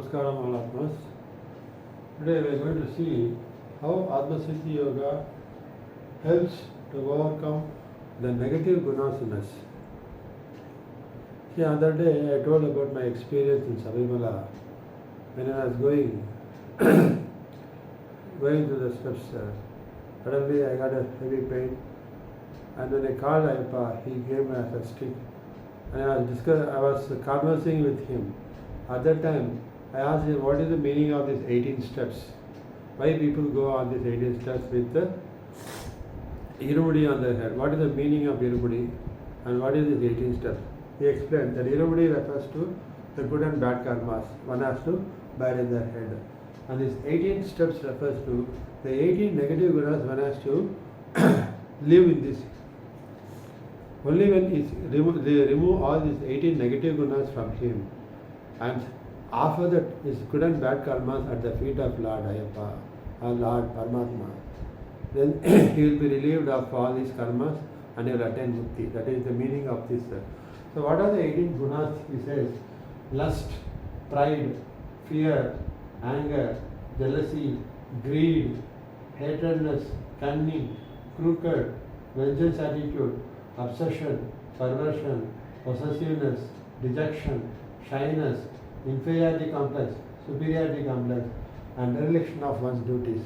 Namaskaram all Atmas. Today we are going to see how Atma Siddhi Yoga helps to overcome the negative gunas in us. See, the other day I told about my experience in Sabrimala when I was going through the steps. Suddenly I got a heavy pain, and when I called Ayappa, he gave me a stick, and I was conversing with him. At that time, I asked him what is the meaning of these 18 steps. Why people go on these 18 steps with the irumudi on their head? What is the meaning of irumudi and what is these 18 steps? He explained that irumudi refers to the good and bad karmas one has to bear in their head. And these 18 steps refers to the 18 negative gunas one has to live in this. Only when they remove all these 18 negative gunas from him and offer that his good and bad karmas at the feet of Lord Ayappa or Lord Paramatma, then he will be relieved of all these karmas and he will attain mukti. That is the meaning of this. So what are the 18 gunas? He says lust, pride, fear, anger, jealousy, greed, hatredness, cunning, crooked, vengeance attitude, obsession, perversion, possessiveness, dejection, shyness, inferiority complex, superiority complex, and dereliction of one's duties.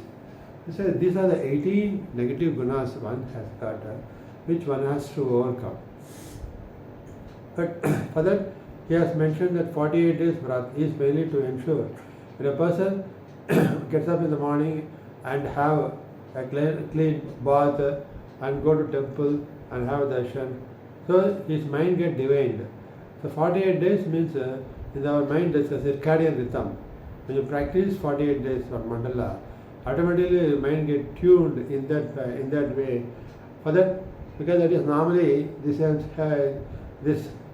He says these are the 18 negative gunas one has got, which one has to overcome. But for that, he has mentioned that 48 days vrat is mainly to ensure that a person gets up in the morning and have a clean bath and go to temple and have darshan, so his mind gets divined. So 48 days means in our mind there's a circadian rhythm. When you practice 48 days for mandala, automatically your mind gets tuned in that way. For that, because that is normally this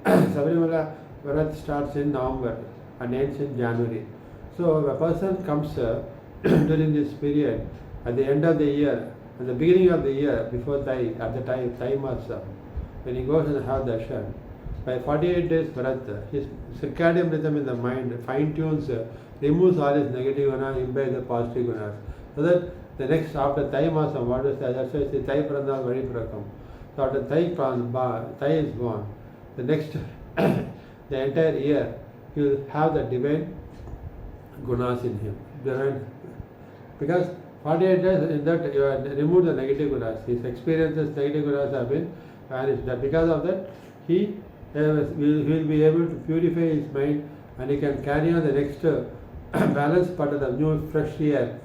Sabrimala Vrat starts in November and ends in January. So if a person comes during this period at the end of the year, at the beginning of the year, before Thai, at the time also, when he goes and have darshan, by 48 days Vrat, his circadian rhythm in the mind fine tunes, removes all his negative gunas, imbibes the positive gunas. So that the next, after Thai Masam, what is that? That's why it's Thai Pranal Vari Prakam. So after Thai is born, the next, the entire year, he will have the divine gunas in him. Because 48 days in that you have removed the negative gunas. His experiences, negative gunas have been vanished. Because of that, he will be able to purify his mind and he can carry on the next balanced part of the new fresh year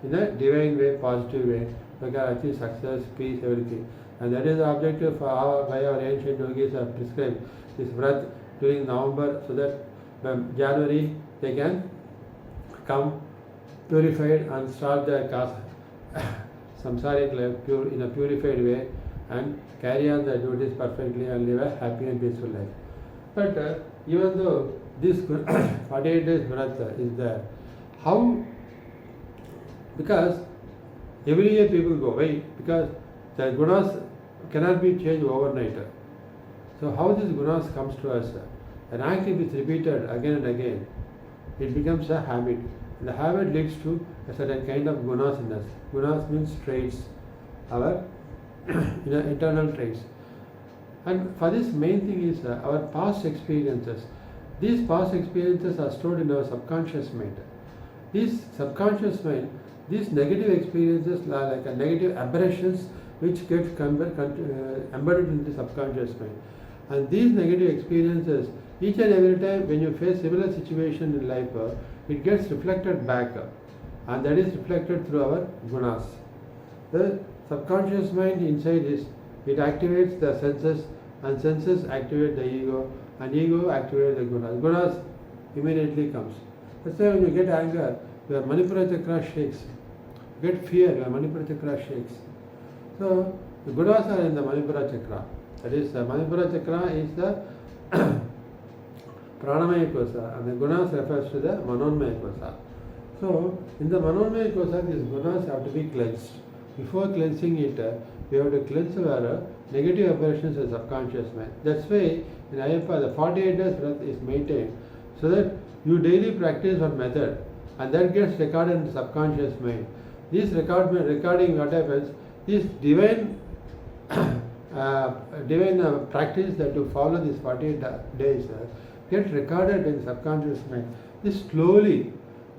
in a divine way, positive way. So can achieve success, peace, everything. And that is the objective by our ancient yogis have prescribed this vrat during November, so that by January they can come purified and start their samsaric life in a purified way and carry on their duties perfectly and live a happy and peaceful life. But even though this 48 days vrat is there, how? Because every year people go. Why? Because the gunas cannot be changed overnight. So how these gunas comes to us? An act if it's repeated again and again, it becomes a habit. The habit leads to a certain kind of gunas in us. Gunas means traits, our internal traits. And for this main thing is our past experiences. These past experiences are stored in our subconscious mind. This subconscious mind, these negative experiences are like a negative aberrations which get embedded in the subconscious mind. And these negative experiences, each and every time when you face similar situation in life, it gets reflected back, and that is reflected through our gunas. The subconscious mind inside is, it activates the senses, and senses activate the ego, and ego activates the gunas. Gunas immediately comes. That's why when you get anger, your Manipura chakra shakes. You get fear, your Manipura chakra shakes. So the gunas are in the Manipura chakra. That is, the Manipura chakra is the Pranamaya kosa, and the gunas refers to the Manonmaya kosa. So in the Manonmaya kosa, these gunas have to be cleansed. Before cleansing it, we have to cleanse our negative aberrations in subconscious mind. That's why in Ayappa, the 48 days vrat is maintained, so that You daily practice one method and that gets recorded in the subconscious mind. This recording, what happens, this divine practice that you follow these 48 days get recorded in the subconscious mind. This slowly,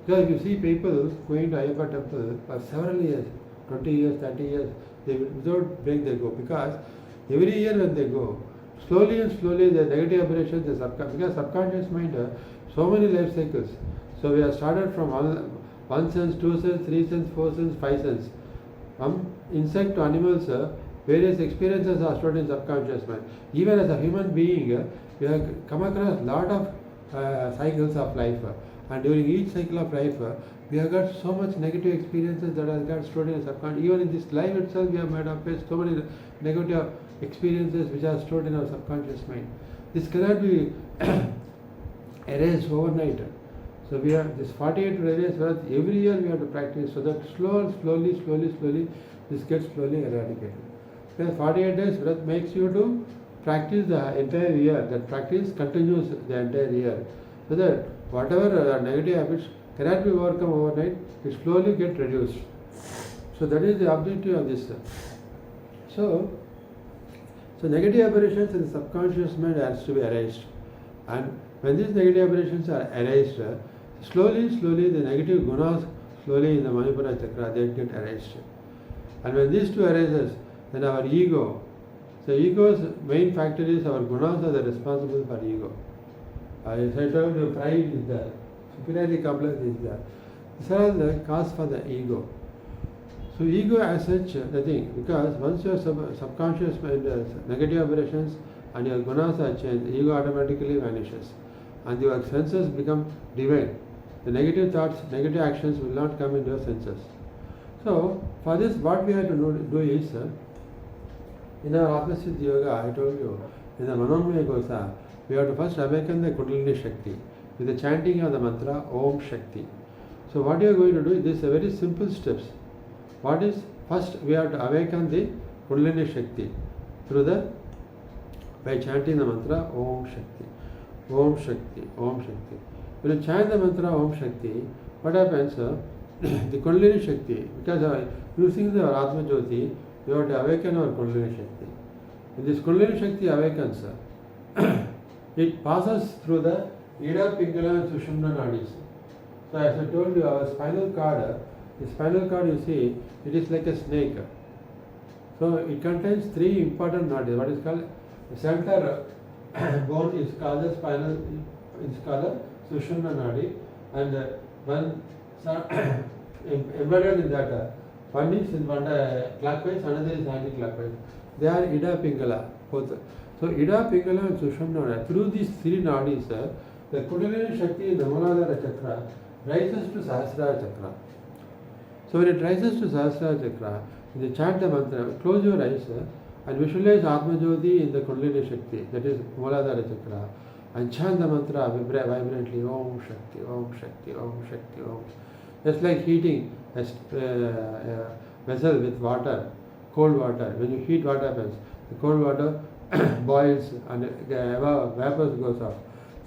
because you see people going to Ayyappa temple for several years, 20 years, 30 years, they without break they go, because every year when they go, slowly and slowly the negative aberrations, because subconscious mind, so many life cycles. So we have started from one sense, two sense, three sense, four sense, five sense. From insect to animals, various experiences are stored in subconscious mind. Even as a human being, we have come across a lot of cycles of life. And during each cycle of life, we have got so much negative experiences that have got stored in the subconscious. Even in this life itself, we have made up so many negative experiences which are stored in our subconscious mind. This cannot be erased overnight. So we have this 48 days where every year we have to practice, so that slowly, this gets slowly eradicated. Because 48 days breath makes you to practice the entire year. That practice continues the entire year. So that whatever negative habits cannot be overcome overnight, it slowly gets reduced. So that is the objective of this. So negative aberrations in the subconscious mind has to be erased. And when these negative aberrations are erased, slowly the negative gunas slowly in the Manipura chakra, they get erased. And when these two arises, then our ego, so ego's main factor is our gunas are the responsible for ego. As I told you, pride is there, superiority complex is there. These are all the cause for the ego. So ego as such, the thing, because once your subconscious mind has negative aberrations and your gunas are changed, the ego automatically vanishes and your senses become divine. The negative thoughts, negative actions will not come into your senses. So for this, what we have to do is, in our Atma Siddhi Yoga, I told you, in the Manomaya Kosa, we have to first awaken the Kundalini Shakti with the chanting of the mantra Om Shakti. So what you are going to do is this very simple steps. What is, first we have to awaken the Kundalini Shakti by chanting the mantra Om Shakti, Om Shakti, Om Shakti. When you chant the mantra Om Shakti, what happens? The Kundalini Shakti, because using the Atma Jyoti, you have to awaken our Kundalini Shakti. When this Kundalini Shakti awakens, it passes through the Ida, Pingala and Sushumna Nadis. So as I told you, our spinal cord, the spinal cord you see, it is like a snake. So it contains three important nadis. What is called the center bone is called the spinal, is called the Sushumna Nadi, and one embedded in that, one is in one clockwise, another is anti-clockwise. They are Ida, Pingala, both. So Ida, Pingala and Sushumna Nadi, through these three nadis, the Kundalini Shakti in the Muladhara chakra rises to Sahasrara chakra. So when it rises to Sahasrara chakra, in the chant the mantra, close your eyes and visualize Atma Jyoti in the Kundalini Shakti, that is Muladhara chakra, and chant the mantra vibrantly, Om Shakti, Om Shakti, Om Shakti, Om. Just like heating a vessel with water, cold water. When you heat, what happens? The cold water boils and vapors goes off.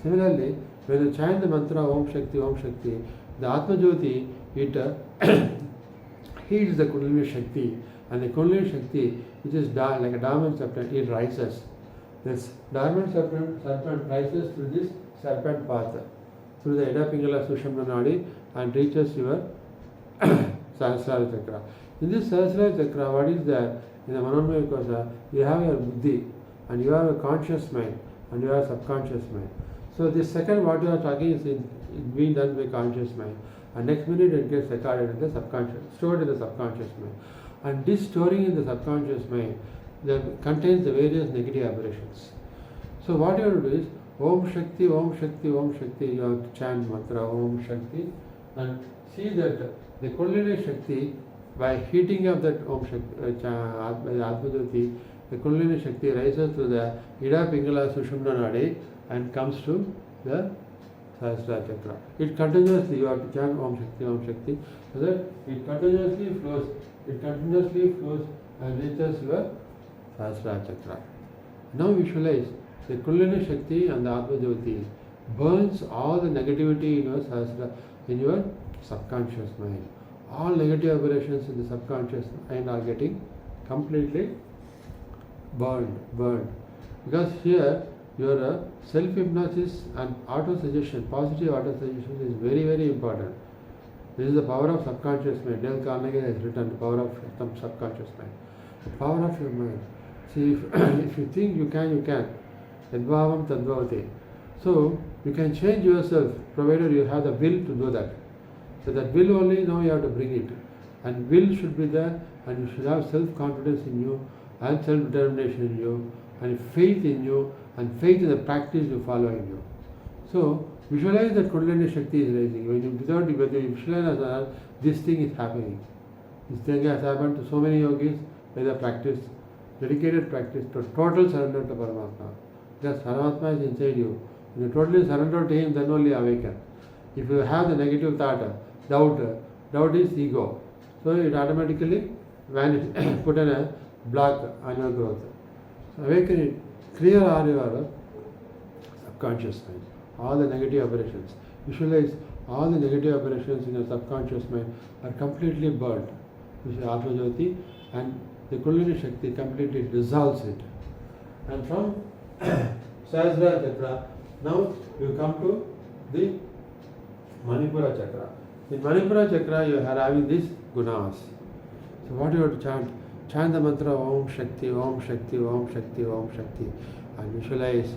Similarly, when you chant the mantra Om Shakti, the Atma Jyoti, it heats the Kundalini Shakti, and the Kundalini Shakti, which is like a dormant serpent, it rises. This dormant serpent rises through this serpent path, through the Ida Pingala Sushumna Nadi, and reaches your Sahasrara chakra. In this Sahasrara chakra, what is there? In the Manomaya Kosa, you have your buddhi, and you have a conscious mind, and you have a subconscious mind. So this second what you are talking is being done by conscious mind. And next minute it gets recorded in the subconscious, stored in the subconscious mind. And this storing in the subconscious mind contains the various negative aberrations. So what you have to do is Om Shakti, Om Shakti, Om Shakti, you have to chant mantra Om Shakti and see that the Kundalini Shakti, by heating up that Om Shakti, Atma Jyoti, the Kundalini Shakti rises to the Ida Pingala Sushumna Nadi and comes to the Sahasrara chakra. It continuously, you have to chant Om Shakti, so that it continuously flows and reaches your Sahasrara chakra. Now visualize the Kundalini Shakti and the Atma Jyoti burns all the negativity in your sahasra, in your subconscious mind. All negative aberrations in the subconscious mind are getting completely burned. Because here your self-hypnosis and auto-suggestion, positive auto-suggestion is very, very important. This is the power of subconscious mind. Dale Carnegie has written the power of subconscious mind. The power of your mind. See, if you think you can. Yadbhavam tadbhavati. So, you can change yourself, provided you have the will to do that. So that will only now you have to bring it. And will should be there, and you should have self-confidence in you, and self-determination in you, and faith in you, and faith in the practice you follow in you. So, visualize that Kundalini Shakti is rising. Without you visualize this thing is happening. This thing has happened to so many yogis by the practice, dedicated practice to total surrender to Paramatma. Because Paramatma is inside you. When you totally surrender to Him, then only awaken. If you have the negative thought, doubt is ego. So it automatically vanishes, put in a block on your growth. So awaken it, clear all your subconscious mind, all the negative aberrations. Visualize all the negative aberrations in your subconscious mind are completely burnt. This is Atma Jyoti, and the Kundalini Shakti completely dissolves it. And from Sahasrara Chakra, now you come to the Manipura Chakra. In Manipura Chakra, you are having these gunas. So what you have to chant? Chant the mantra Om Shakti, Om Shakti, Om Shakti, Om Shakti, and visualize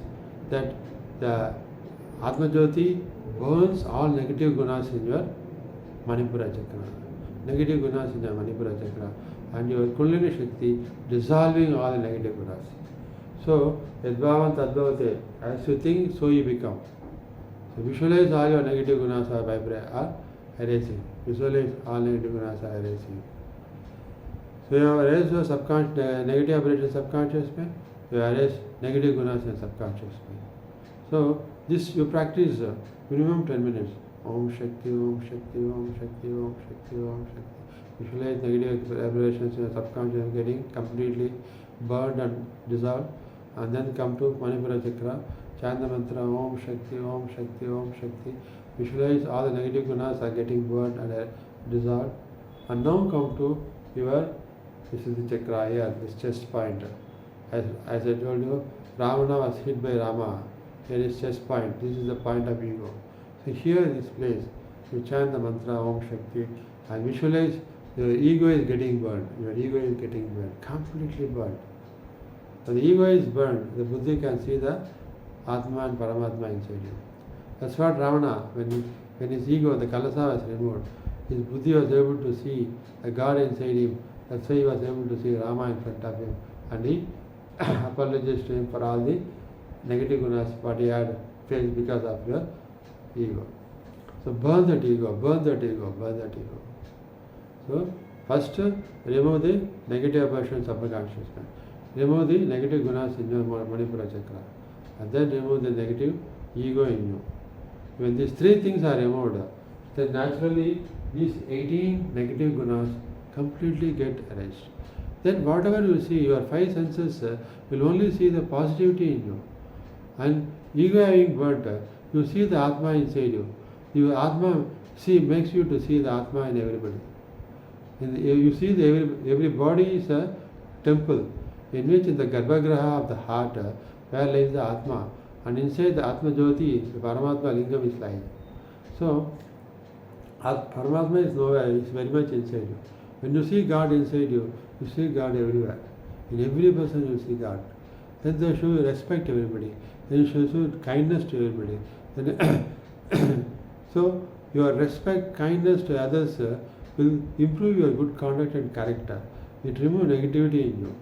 that the Atma Jyoti burns all negative gunas in your Manipura Chakra. Negative gunas in your Manipura Chakra, and your Kundalini Shakti dissolving all the negative gunas. So, Yadbhavam Tadbhavate, as you think, so you become. So visualize all your negative gunas are erasing. Visualize all negative gunas are erasing. So you have erased your subconscious, negative aberration subconscious mind, you erase negative gunas in subconscious mind. So this you practice minimum 10 minutes. Om Shakti, Om Shakti, Om Shakti, Om Shakti, Om Shakti. Visualize negative aberrations in your subconscious getting completely burned and dissolved. And then come to Manipura Chakra, chant the mantra Om Shakti, Om Shakti, Om Shakti. Visualize all the negative gunas are getting burned and dissolved. And now come to your, this is the chakra here, this chest point. As I told you, Ravana was hit by Rama. Here is chest point. This is the point of ego. So here in this place, you chant the mantra Om Shakti and visualize your ego is getting burned. Your ego is getting burned, completely burned. When the ego is burned, the Buddhi can see the Atma and Paramatma inside you. That's what Ravana, when his ego, the Kalasa was removed, his Buddhi was able to see the God inside him. That's why he was able to see Rama in front of him. And he apologized to him for all the negative gunas what he had faced because of your ego. So burn that ego, burn that ego, burn that ego. So first remove the negative aversions of the consciousness. Remove the negative gunas in your Manipura Chakra, and then remove the negative ego in you. When these three things are removed, then naturally these 18 negative gunas completely get erased. Then whatever you see, your five senses will only see the positivity in you. And ego having burnt, you see the Atma inside you. Your Atma makes you to see the Atma in everybody. You see every body is a temple, in which in the Garbhagraha of the heart, where lies the Atma, and inside the Atma Jyoti, the Paramatma Lingam is lying. So, Paramatma is nowhere, it is very much inside you. When you see God inside you, you see God everywhere. In every person you see God. Then they show you respect to everybody. Then you show kindness to everybody. Then so, your respect, kindness to others will improve your good conduct and character. It removes negativity in you.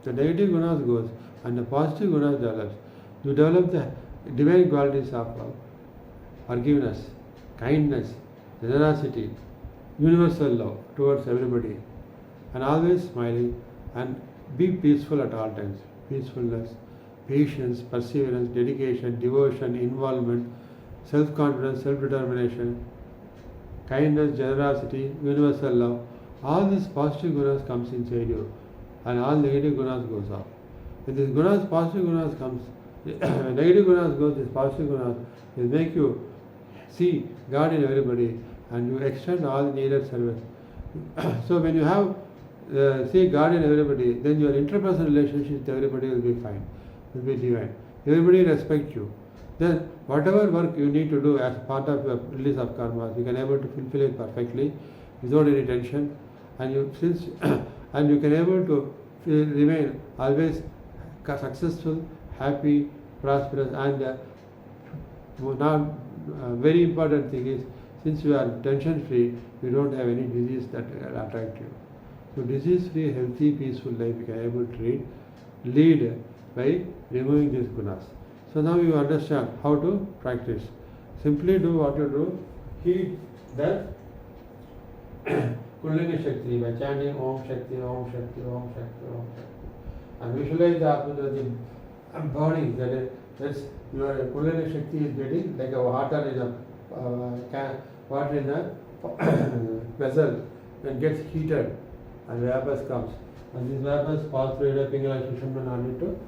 The negative gunas goes and the positive gunas develops. You develop the divine qualities of forgiveness, kindness, generosity, universal love towards everybody, and always smiling, and be peaceful at all times. Peacefulness, patience, perseverance, dedication, devotion, involvement, self-confidence, self-determination, kindness, generosity, universal love. All these positive gunas comes inside you, and all negative gunas goes off. When these gunas, positive gunas comes, Negative gunas goes, this positive gunas will make you see God in everybody and you extend all the needed service. So when you have see God in everybody, then your interpersonal relationship with everybody will be fine, will be divine. Everybody respect you. Then whatever work you need to do as part of the release of karma, you can able to fulfill it perfectly without any tension, and you since and you can able to remain always successful, happy, prosperous, and not very important thing is, since you are tension free, you don't have any disease that attract you. So disease free, healthy, peaceful life you can able to lead by removing these gunas. So now you understand how to practice. Simply do what you do. Heed the Kundalini Shakti by chanting Om Shakti, Om Shakti, Om Shakti, Om Shakti. And visualize the Atma burning. That's your Kundalini Shakti is getting like a water in a vessel and gets heated and vapors comes. And these vapors pass through the Pingala Sushumna Nadi to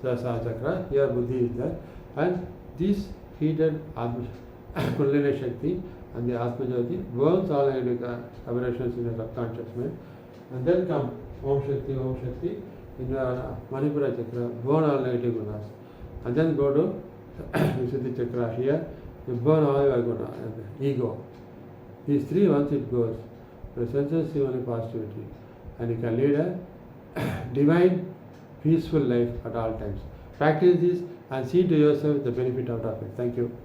Sahasrara Chakra. Here Buddhi is there. And this heated Kundalini Shakti and the Atma Jyoti burns all negative aberrations in the subconscious mind. And then come Om Shakti in the Manipura Chakra, burn all negative gunas. And then go to Visuddhi Chakra here, you burn all your guna and ego. These three, once it goes, the senses see only positivity. And you can lead a divine, peaceful life at all times. Practice this and see to yourself the benefit out of it. Thank you.